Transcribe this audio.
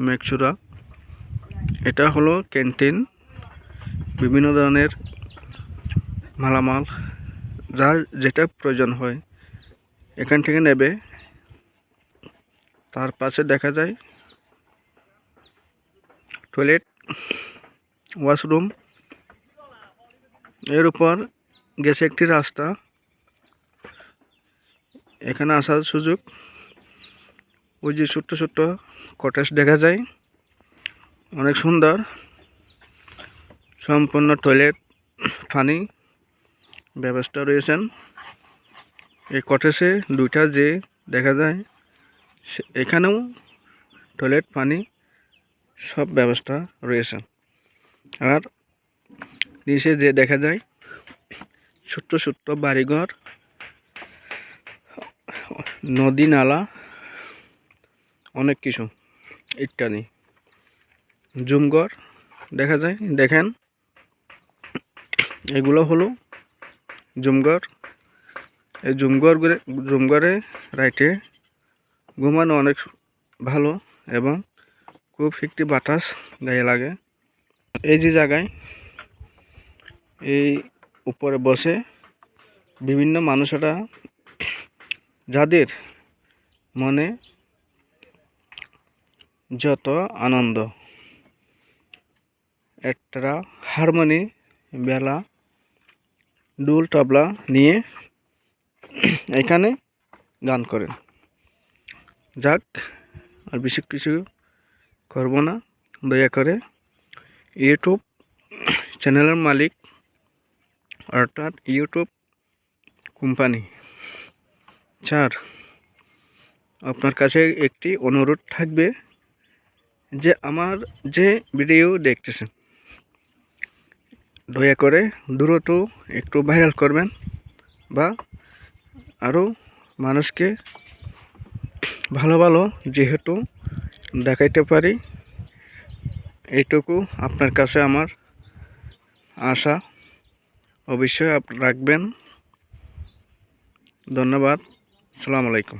মেকচুরা। এটা হলো ক্যান্টিন। বিভিন্ন ধরনের মালামাল যার যেটা প্রয়োজন হয় এখান থেকে নেবে। তার পাশে দেখা যায় টয়লেট, ওয়াশরুম। এর উপর গেছে একটি রাস্তা। এখানে আসার সুযোগ। ওই যে ছোট্ট ছোট্ট কটেজ দেখা যায়, অনেক সুন্দর। সম্পূর্ণ টয়লেট, পানি ব্যবস্থা রয়েছেন। এই কটেজে দুইটা যে দেখা যায়, এখানেও টয়লেট, পানি সব ব্যবস্থা রয়েছে। আর নিচে যে দেখা যায় ছোট্ট ছোট্ট বাড়িঘর, নদী নালা, অনেক কিছু ইত্যাদি। জুমঘর দেখা যায়, দেখেন এগুলো হলো জুমঘর। এই জুমঘরে রাইটে ঘুমানো অনেক ভালো এবং খুব একটি বাতাস গায়ে লাগে। এই যে জায়গায় এই উপরে বসে বিভিন্ন মানুষেরা যাদের মনে যত আনন্দ, একটা হারমোনি, বেলা, ডুল, তবলা নিয়ে এখানে গান করেন। যাক, আর বেশি কিছু করব না। দয়া করে ইউটিউব চ্যানেলের মালিক অর্থাৎ ইউটিউব কোম্পানি স্যার, আপনার কাছে একটি অনুরোধ থাকবে যে আমার যে ভিডিও দেখতেছেন দয়া করে দ্রুত একটু ভাইরাল করবেন বা আরও মানুষকে ভালো ভালো যেহেতু দেখাইতে পারি, এইটুকু আপনার কাছে আমার আশা। অবশ্যই রাখবেন। ধন্যবাদ। আসসালামু আলাইকুম।